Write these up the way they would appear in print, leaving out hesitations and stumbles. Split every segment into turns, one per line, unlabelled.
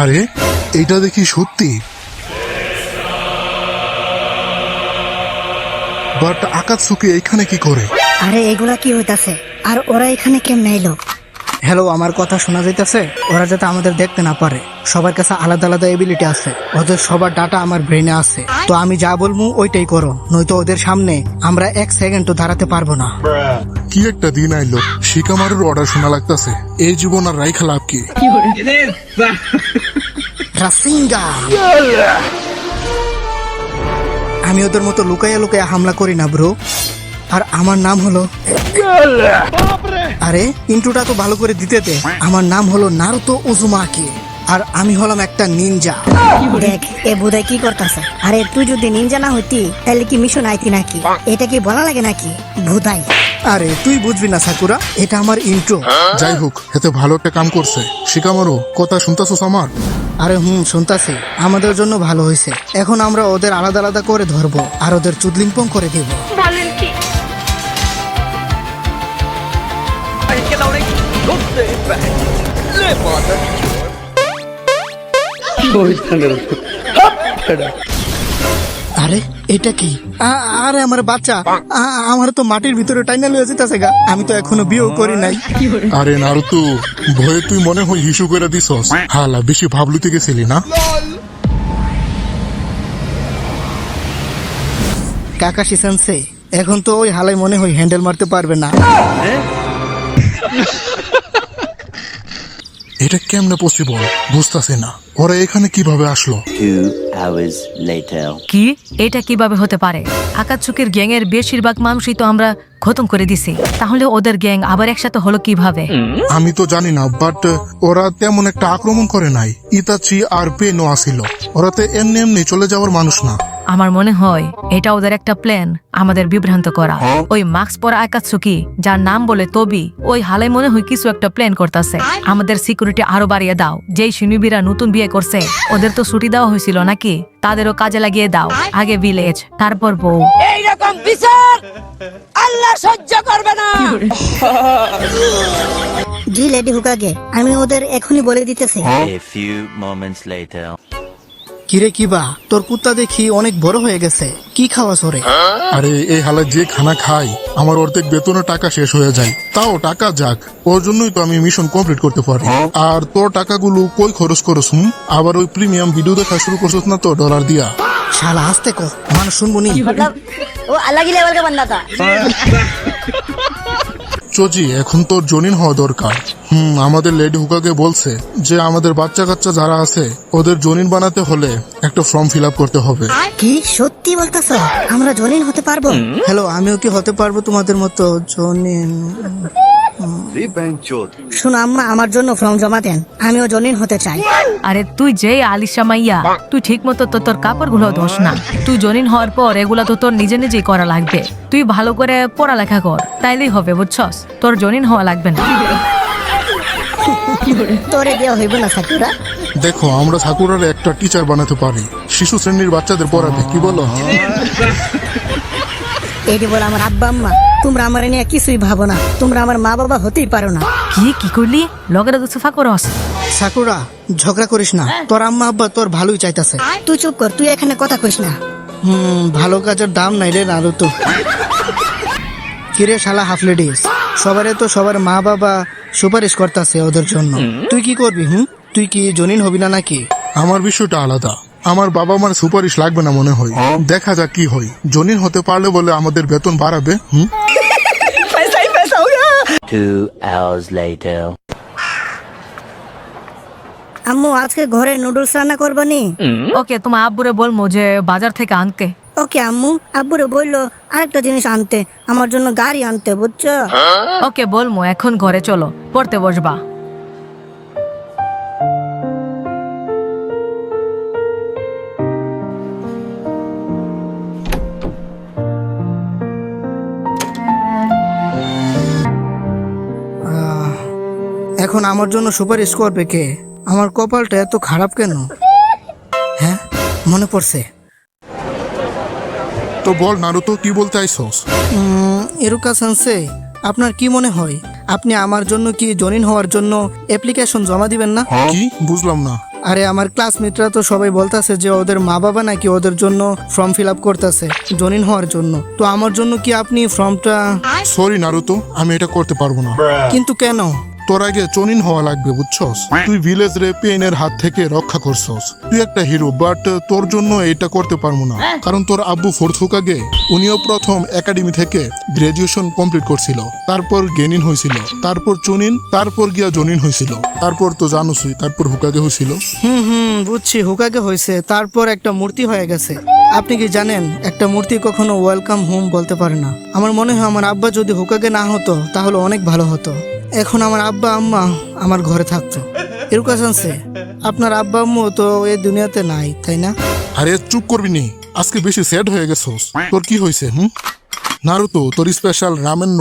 আরে এটা দেখি সত্যি, বাট আকাতসুকি এখানে কি করে?
আরে এগুলা কি হইতাছে? আর ওরা এখানে কেমনে এলো?
হ্যালো, আমার কথা শোনা যাইতেছে? ওরা যাতে আমাদের দেখতে না পারে, সবার কাছে আলাদা আলাদা এবিলিটি আছে, ওদের সবার ডাটা আমার ব্রেনে আছে। তো আমি যা বলবো ওইটাই করো, নয়তো ওদের সামনে আমরা 1 সেকেন্ডও দাঁড়াতে পারবো না।
কি একটা দিন আইলো, শিকামারুর অর্ডার শোনা লাগতাছে। এই জীবন আর রাইখা লাভ কি?
রাসিঙ্গা, আমি ওদের মতো লুকাইয়া লুকাইয়া হামলা করি না ব্রো। আর আমার নাম হলো, আরে ইন্ট্রোটা তো ভালো করে দিতে দে। আমার নাম হলো নারুতো উজুমাকি, আর আমি হলাম একটা নিনজা।
দেখ এ বুধাই কি করতেছে। আরে তুই যদি নিনজা না হইতি তাহলে কি মিশন আইতি নাকি? এটা কি বলা লাগে নাকি বুধাই?
আরে তুই বুঝবি না সাকুরা, এটা আমার ইন্ট্রো।
যাই হোক, এতে ভালো একটা কাম করছে। শিকামারু, কথা শুনতাছোস আমার?
আরে শুনতাছি। আমাদের জন্য ভালো হয়েছে। এখন আমরা ওদের আলাদা আলাদা করে ধরবো আর ওদের চুদলিংপং করে দিব। আরে এটা কি? আরে আমার বাচ্চা, আমার তো মাটির ভিতরে টাইনা লয়ে যেতেছে গা। আমি তো এখনো বিয়েও করি নাই।
আরে নারুতো, ভয়ে তুই মনে হয় হিসু করে দিছস। হালা বেশি ভাবলুতে গেছিলি না?
কাকাশি সেন্সে, এখন তো ওই হালাই মনে হয় হ্যান্ডেল মারতে পারবে না।
এটা কেমনে পসিবল বুঝতাছি না। ওরা এখানে কিভাবে আসলো?
2 hours later.
কি এটা কিভাবে হতে পারে? আকাতসুকির গ্যাং এর বেশিরভাগ মানুষই তো আমরা খতম করে দিছি, তাহলে ওদের গ্যাং আবার একসাথে হলো কিভাবে?
আমি তো জানি না, বাট ওরা তেমন একটা আক্রমণ করে নাই। ইতাচি আর পেনো আসিল। ওরা তো এমনি এমনি চলে যাওয়ার মানুষ না।
আমার মনে হয় এটা ওদের একটা প্ল্যান, আমাদের বিভ্রান্ত করা। ওই মাস্ক পরা আকাতসুকি, যার নাম বলে তবি, ওই হালাই মনে হয় কিছু একটা প্ল্যান করতেছে। আমাদের সিকিউরিটি আরো বাড়িয়ে দাও। যেই শিনুবিরা নতুন বিয়ে করছে ওদের তো ছুটি দেওয়া হয়েছিল নাকি? তাদেরও কাজে লাগিয়ে দাও। আগে ভিলেজ, তারপর বউ।
এইরকম বিচার আল্লাহ সহ্য করবে না।
জি লেডি হুকাগে, আমি ওদের এখনই বলে দিতেছি।
A few moments later.
কিরে কিবা, তোর কুত্তা দেখি অনেক বড় হয়ে গেছে। কি খাওয়া সরে?
আরে এই হালা যে খানা খাই, আমার অর্ধেক বেতনের টাকা শেষ হয়ে যায়। তাও টাকা যাক, ওর জন্যই তো আমি মিশন কমপ্লিট করতে পারি। আর তোর টাকাগুলো কই খরচ করছ? আবার ওই প্রিমিয়াম ভিডিও দেখা শুরু করছিস না তো ডলার দিয়া?
শালা আসতে কো, মানুষ শুনবো নি।
मतलब वो अलग ही लेवल का बंदा था।
চজি, এখন তোর জনিন হওয়া দরকার। আমাদের লেডি হুকাকে বলছে যে আমাদের বাচ্চা কাচ্চা যারা আছে ওদের জনিন বানাতে হলে একটা ফর্ম ফিল আপ করতে হবে।
কি সত্যি বলতেছো? আমরা জনিন হতে পারবো?
হ্যালো, আমিও কি হতে পারবো তোমাদের মতো জনিন?
শোনো আম্মা, আমার জন্য ফর্ম জমা দেন, আমিও জনিন হতে চাই।
আরে তুই যে আলিশা মাইয়া, তুই ঠিক মতো তো তোর কাপড় গুলো ধোস না। তুই জনিন হওয়ার পর এগুলা তো তোর নিজে নিজেই করা লাগবে। তুই ভালো করে পড়ালেখা কর, তাইলেই হবে, বুঝছস? তোর জনিন হওয়া লাগবে না।
তোরে দেওয়া হইব না সাকুরা।
দেখো, আমরা সাকুরারে একটা টিচার বানাতে পারি, শিশু শ্রেণীর বাচ্চাদের পড়াবে। কি বলো?
এটি বলে আমার আব্বা আম্মা, তোমরা আমার নিয়ে কিছুই ভাবো না। তোমরা আমার মা বাবা হতেই পারো না।
কি করলি? লগেরা তো সোফা করস।
সাকুরা, ঝগড়া করিস না। তোর আম্মা আব্বা তোর ভালোই চাইতাছে।
তুই চুপ কর, তুই এখানে কথা কইস না।
ভালো কাজের দাম নাই রে নারুতো। কিরে শালা হাফ লেডিস, সবারে তো সবার মা বাবা সুপারিশ করতেছে ওদের জন্য। তুই কি করবি? তুই কি জনিন হবি না নাকি?
আমার বিষয়টা আলাদা। আমার বাবা মার সুপারিশ লাগবে না মনে হয়। দেখা যাক কি হয়। জনিন হতে পারলে বলে আমাদের বেতন বাড়াবে।
2 hours later.
আম্মু, আজকে ঘরে নুডলস রান্না করবো নি?
ওকে, তোমার আব্বুরে বলবো যে বাজার থেকে আনতে।
ওকে আম্মু, আব্বুরে বললো আরেকটা জিনিস আনতে, আমার জন্য গাড়ি আনতে, বুঝছো?
ওকে বলবো, এখন ঘরে চলো, পড়তে বসবা।
এখন আমার জন্য সুপারিশ করবে কে? আমার কপালটা এত খারাপ কেন? হ্যাঁ, মনে পড়ছে।
তো বল নারুতো, কি বলতে আইছস?
এরুকা সেন্সে, আপনার কি মনে হয় আপনি আমার জন্য কি জনিন হওয়ার জন্য অ্যাপ্লিকেশন জমা দিবেন না?
কি বুঝলাম না।
আরে আমার ক্লাসমেটরা তো সবাই বলতাছে যে ওদের মা বাবা নাকি ওদের জন্য ফর্ম ফিল আপ করতেছে জনিন হওয়ার জন্য। তো আমার জন্য কি আপনি ফর্মটা?
সরি নারুতো, আমি এটা করতে পারবো না।
কিন্তু কেন?
তোর আগে চনিন হওয়া লাগবে, বুঝছস? তুই ভিলেজ রে পেনের হাত থেকে রক্ষা করছস, তুই একটা হিরো, বাট তোর জন্য এটা করতে পারবো না। কারণ তোর আব্বু ফোর্থ হুকাগে, উনিও প্রথম একাডেমি থেকে গ্রাজুয়েশন কমপ্লিট করছিল, তারপর গেনিন হয়েছিল, তারপর চনিন, তারপর গিয়া জনিন হয়েছিল, তারপর তো জানোসই, তারপর হুকাগে হয়েছিল।
বুঝছি, হুকাগে হয়েছে, তারপর একটা মূর্তি হয়ে গেছে। আপনি কি জানেন একটা মূর্তি কখনো ওয়েলকাম হোম বলতে পারে না? আমার মনে হয় আমার আব্বা যদি হুকাগে না হতো তাহলে অনেক ভালো হতো। এখন আমার আব্বা আম্মা আমার ঘরে থাকতো। এরকম আছে, আপনার আব্বা আম্মু তো এই দুনিয়াতে নাই, তাই না?
আরে চুপ করবি নি, আজকে বেশি স্যাড হয়ে গেছস। তোর কি হয়েছে? নারুতো, তোর স্পেশাল রামেন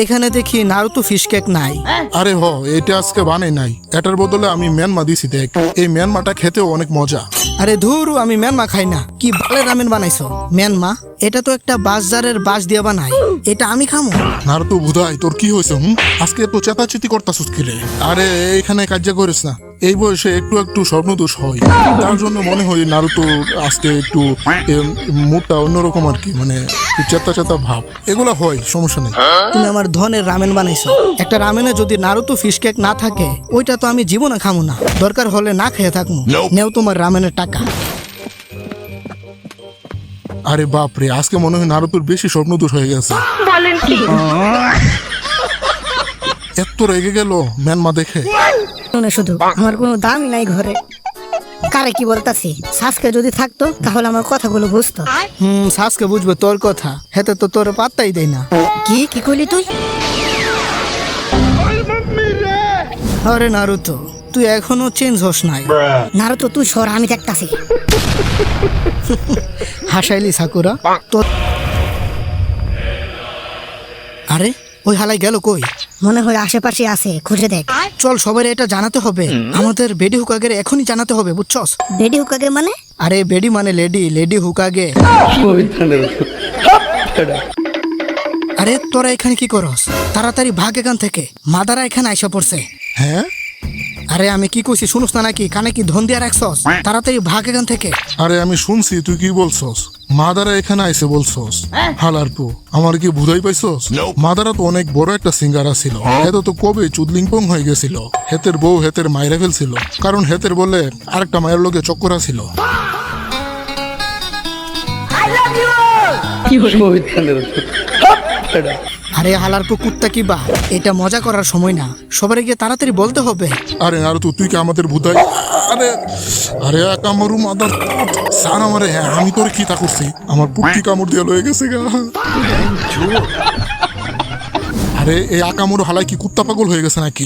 এখানে দেখি নারুতো ফিশ কেক নাই।
আরে এটা আজকে বানাই নাই, এটার বদলে আমি ম্যানমা দিছি, দেখ। এই ম্যানমাটা খেতেও অনেক মজা।
আরে ধুরু, আমি ম্যানমা খাই না। কি বালের রামেন বানাইছো? ম্যানমা এটা তো একটা বাঁশজারের বাঁশ দিয়ে বানাই, এটা আমি খামো?
নারুতো বুধাই, তোর কি হয়েছে? আজকে তো চেতাচেতি করতাছিস কি রে? আরে এখানে কার্য করিস না, এই বয়সে একটু একটু স্বপ্নদোষ হয়, তার জন্য মনে হয় নারুতো আজকে একটু মুডটা অন্যরকম আর কি, মানে চেতা চেতা ভাব, এগুলা হয়, সমস্যা নেই।
তুমি আমার ধনের রামেন বানাইছো। একটা রামেনে যদি নারুতো ফিশ কেক না থাকে, ওইটা তো আমি জীবনে খামো না, দরকার হলে না খেয়ে থাকবো। নেও তোমার রামেনের টাকা।
আরে বাপ রে, আজকে মনে হয় নারুতোর বেশি স্বপ্নদোষ হয়ে গেছে। এত রেগে গেল ম্যানমা দেখে।
শুনে শুধু আমার কোনো দামই নাই ঘরে। কারে কি বলতাছি, সাসকে যদি থাকতো তাহলে আমার কথাগুলো বুঝতো।
সাসকে বুঝবে তোর কথা, হেতে তো তোর পাত্তাই দেয় না।
কি কি কইলি তুই?
আরে নারুতো, তুই এখনো চেঞ্জ হস নাই।
নারুতো তুই সর, আমি দেখতাছি।
হাসাইলি সাকুরা তোর। আরে ওই হালাই গেল কই?
মনে হয় আশেপাশে আছে, খুঁজে দেখ।
চল, সবাই এটা জানাতে হবে, আমাদের বেডি হুকাগের এখনই জানাতে হবে, বুঝছস?
বেডি হুকাগে মানে?
আরে বেডি মানে লেডি, লেডি হুকাগে। আরে তোরা এখানে কি করস? তাড়াতাড়ি ভাগ এখান থেকে, মাদারা এখানে আইসা পড়ছে।
হ্যাঁ,
আরে আমি কি কইছি শুনুস না নাকি? কানে কি ধন দিয়া রাখছস? তাড়াতাড়ি ভাগ এখান থেকে।
আরে আমি শুনছি, তুই কি বলছস? মাদারা এখানে আইসে বলছস? হালারপু, আমার কি বুঝাই পাইছস? মাদারা তো অনেক বড় একটা সিঙ্গারা ছিল, হেতো তো কবে চুদলিংপং হয়ে গেছিল। হেতের বউ হেতের মায়েরা ফেলছিল, কারণ হেতের বলে আরেকটা মায়ের লোকে চক্করা ছিল।
আরে হালারপু কুত্তা কি বা, এটা মজা করার সময় না, সবার গিয়ে তাড়াতাড়ি বলতে হবে।
আরে নারুতো, তুই কি আমাদের ভূতাই? আরে আরে কামড়ু মাদার সান আমারে। হ্যাঁ, আমি তোর কি তা করছি? আমার পুটকি কামড় দিয়ে লয়ে গেছে গা। আরে এই আকামড়ু হালাই কি কুত্তা পাগল হয়ে গেছে নাকি?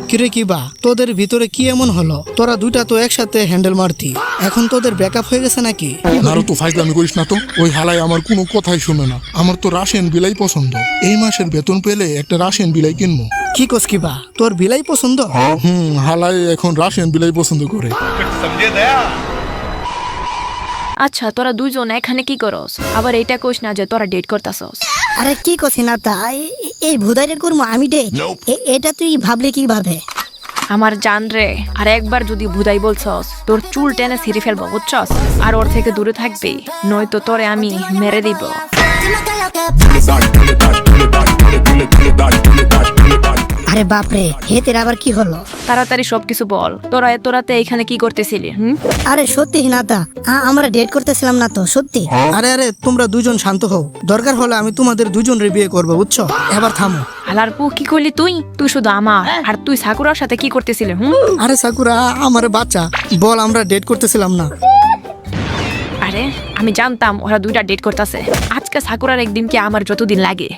কিরে কি বা, তোদের ভিতরে কি এমন হলো? তোরা দুইটা তো একসাথে হ্যান্ডেল মারতি, এখন তোদের ব্যাকআপ হয়ে গেছে নাকি?
নারুতো ফাইজলামি করিস না তো, ওই হালাই আমার কোনো কথাই শুনে না। আমার তো রাশিয়ান বিলাই পছন্দ, এই মাসের বেতন পেলে একটা রাশিয়ান বিলাই কিনবো।
কি কস কি বা, তোর বিলাই পছন্দ?
হালাই এখন রাশিয়ান বিলাই পছন্দ করে।
আচ্ছা, তোরা দুইজন এখানে কি করস? আবার এইটা কইস না যে তোরা ডেট করতাছস।
আরে কি করছি না তা, এই ভুদাইরে করবো আমি ডে? এটা তুই ভাবলে কি ভাবে?
আমার জান রে, আর একবার যদি ভুদাই বলছস, তোর চুল টেনে ছিঁড়ে ফেলবো, বুঝছস? আর ওর থেকে দূরে থাকবি, নয়তো তোরে আমি মেরে দিব।
আরে বাপরে, হেতের আবার কি হলো?
তাড়াতাড়ি সবকিছু বল, তোরা এত রাতে এখানে কি করতেছিলি?
আরে সত্যি হিনাতা, আমরা ডেট করতেছিলাম না তো, সত্যি।
আরে আরে তোমরা দুজন শান্ত হও, দরকার হলে আমি তোমাদের দুজনের বিয়ে করবো, বুঝছো? এবার থামো।
আলারপু, কি করলি তুই? তুই শুধু আমার, আর তুই সাকুরার সাথে কি করতেছিলি?
আরে সাকুরা, আমার বাচ্চা বল, আমরা ডেট করতেছিলাম না।
আরে আমি জানতাম ওরা দুইটা ডেট করতেছে। আজকে সাকুরার একদিন কি আমার যতদিন লাগে।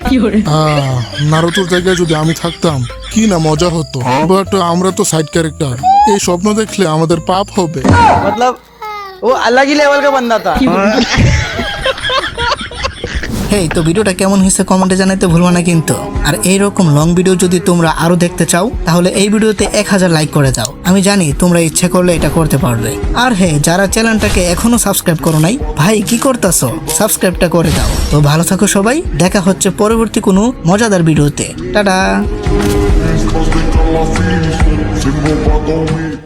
নারুতোর জায়গায় যদি আমি থাকতাম কি না মজা হতো, বাট আমরা তো সাইড ক্যারেক্টার, এই স্বপ্ন দেখলে আমাদের পাপ হবে।
मतलब वो अलग ही लेवल का बंदा था।
হেই, তো ভিডিওটা কেমন হয়েছে কমেন্টে জানাতে ভুলবা না কিন্তু। আর এইরকম লং ভিডিও যদি তোমরা আরো দেখতে চাও তাহলে এই ভিডিওতে 1000 লাইক করে দাও। আমি জানি তোমরা ইচ্ছে করলে এটা করতে পারবে। আর হ্যাঁ, যারা চ্যানেলটাকে এখনো সাবস্ক্রাইব করো নাই, ভাই কি করতেছো, সাবস্ক্রাইবটা করে দাও। তো ভালো থাকো সবাই, দেখা হচ্ছে পরবর্তী কোনো মজাদার ভিডিওতে। Tata.
Cause they call my feelings, single but don't